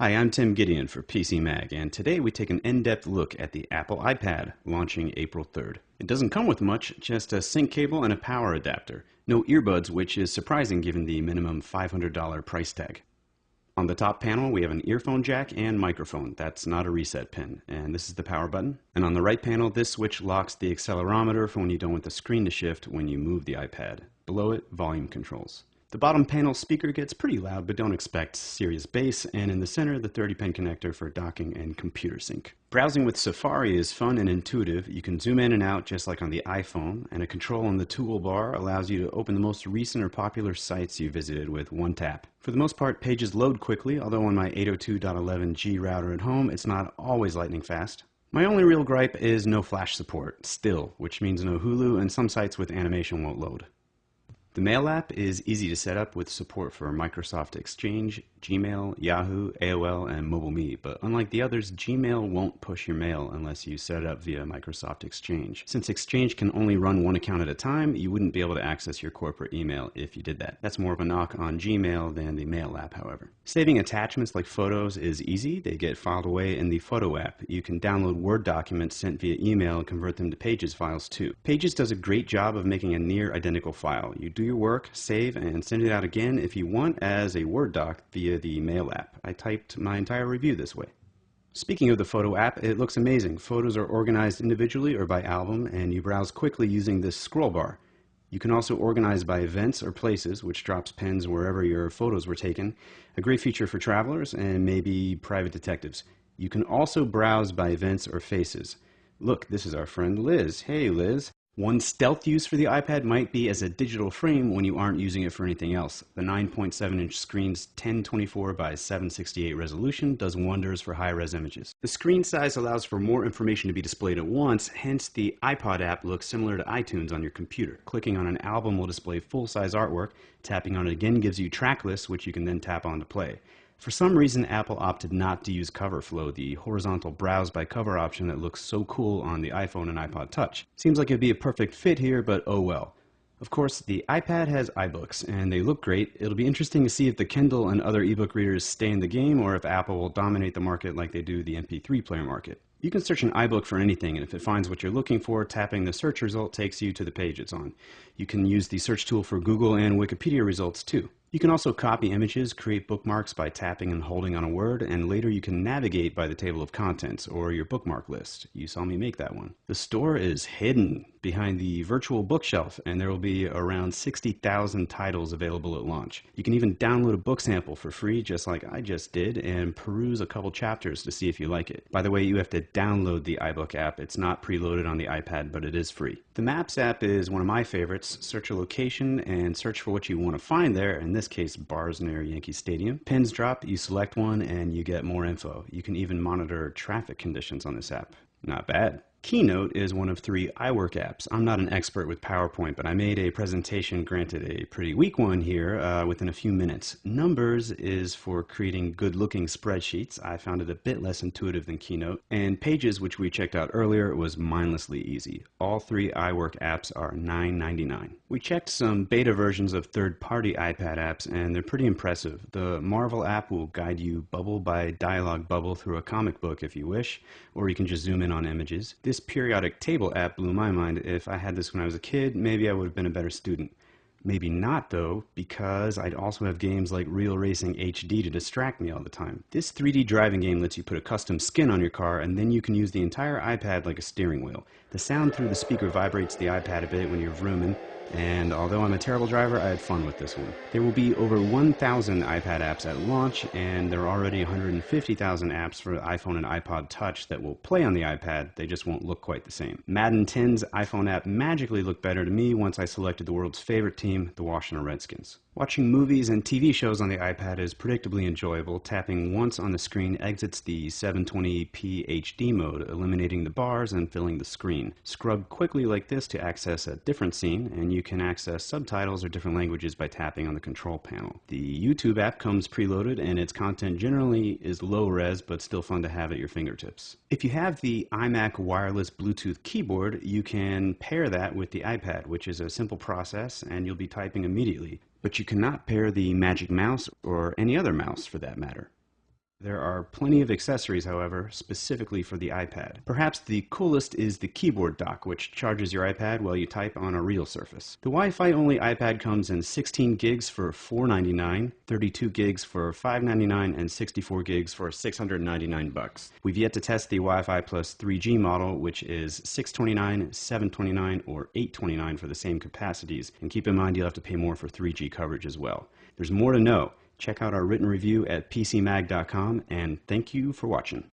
Hi, I'm Tim Gideon for PC Mag, and today we take an in-depth look at the Apple iPad, launching April 3rd. It doesn't come with much, just a sync cable and a power adapter. No earbuds, which is surprising given the minimum $500 price tag. On the top panel, we have an earphone jack and microphone. That's not a reset pin. And this is the power button. And on the right panel, this switch locks the accelerometer for when you don't want the screen to shift when you move the iPad. Below it, volume controls. The bottom panel speaker gets pretty loud, but don't expect serious bass, and in the center, the 30-pin connector for docking and computer sync. Browsing with Safari is fun and intuitive. You can zoom in and out just like on the iPhone, and a control on the toolbar allows you to open the most recent or popular sites you visited with one tap. For the most part, pages load quickly, although on my 802.11g router at home, it's not always lightning fast. My only real gripe is no Flash support, still, which means no Hulu, and some sites with animation won't load. The Mail app is easy to set up with support for Microsoft Exchange, Gmail, Yahoo, AOL, and MobileMe, but unlike the others, Gmail won't push your mail unless you set it up via Microsoft Exchange. Since Exchange can only run one account at a time, you wouldn't be able to access your corporate email if you did that. That's more of a knock on Gmail than the Mail app, however. Saving attachments like photos is easy. They get filed away in the Photo app. You can download Word documents sent via email and convert them to Pages files too. Pages does a great job of making a near identical file. You do your work, save, and send it out again if you want as a Word doc via the Mail app. I typed my entire review this way. Speaking of the Photo app, it looks amazing. Photos are organized individually or by album, and you browse quickly using this scroll bar. You can also organize by events or places, which drops pins wherever your photos were taken. A great feature for travelers and maybe private detectives. You can also browse by events or faces. Look, this is our friend Liz. Hey, Liz. One stealth use for the iPad might be as a digital frame when you aren't using it for anything else. The 9.7-inch screen's 1024 by 768 resolution does wonders for high-res images. The screen size allows for more information to be displayed at once, hence the iPod app looks similar to iTunes on your computer. Clicking on an album will display full-size artwork. Tapping on it again gives you track lists, which you can then tap on to play. For some reason, Apple opted not to use Cover Flow, the horizontal browse by cover option that looks so cool on the iPhone and iPod Touch. Seems like it'd be a perfect fit here, but oh well. Of course, the iPad has iBooks, and they look great. It'll be interesting to see if the Kindle and other ebook readers stay in the game, or if Apple will dominate the market like they do the MP3 player market. You can search an iBook for anything, and if it finds what you're looking for, tapping the search result takes you to the page it's on. You can use the search tool for Google and Wikipedia results too. You can also copy images, create bookmarks by tapping and holding on a word, and later you can navigate by the table of contents or your bookmark list. You saw me make that one. The store is hidden behind the virtual bookshelf, and there will be around 60,000 titles available at launch. You can even download a book sample for free, just like I just did, and peruse a couple chapters to see if you like it. By the way, you have to download the iBook app. It's not preloaded on the iPad, but it is free. The Maps app is one of my favorites. Search a location and search for what you want to find there. In this case, bars near Yankee Stadium. Pins drop, you select one, and you get more info. You can even monitor traffic conditions on this app. Not bad. Keynote is one of 3 iWork apps. I'm not an expert with PowerPoint, but I made a presentation, granted a pretty weak one here, within a few minutes. Numbers is for creating good-looking spreadsheets. I found it a bit less intuitive than Keynote. And Pages, which we checked out earlier, was mindlessly easy. All 3 iWork apps are $9.99. We checked some beta versions of third-party iPad apps, and they're pretty impressive. The Marvel app will guide you bubble by dialogue bubble through a comic book if you wish, or you can just zoom in on images. This periodic table app blew my mind. If I had this when I was a kid, maybe I would have been a better student. Maybe not though, because I'd also have games like Real Racing HD to distract me all the time. This 3D driving game lets you put a custom skin on your car, and then you can use the entire iPad like a steering wheel. The sound through the speaker vibrates the iPad a bit when you're vrooming, and although I'm a terrible driver, I had fun with this one. There will be over 1,000 iPad apps at launch, and there are already 150,000 apps for iPhone and iPod Touch that will play on the iPad. They just won't look quite the same. Madden 10's iPhone app magically looked better to me once I selected the world's favorite team, the Washington Redskins. Watching movies and TV shows on the iPad is predictably enjoyable. Tapping once on the screen exits the 720p HD mode, eliminating the bars and filling the screen. Scrub quickly like this to access a different scene, and you can access subtitles or different languages by tapping on the control panel. The YouTube app comes preloaded, and its content generally is low res, but still fun to have at your fingertips. If you have the iMac wireless Bluetooth keyboard, you can pair that with the iPad, which is a simple process, and you'll be typing immediately. But you cannot pair the Magic Mouse or any other mouse for that matter. There are plenty of accessories, however, specifically for the iPad. Perhaps the coolest is the keyboard dock, which charges your iPad while you type on a real surface. The Wi-Fi only iPad comes in 16 gigs for $499, 32 gigs for $599, and 64 gigs for $699. We've yet to test the Wi-Fi plus 3G model, which is $629, $729, or $829 for the same capacities. And keep in mind you'll have to pay more for 3G coverage as well. There's more to know. Check out our written review at PCMag.com, and thank you for watching.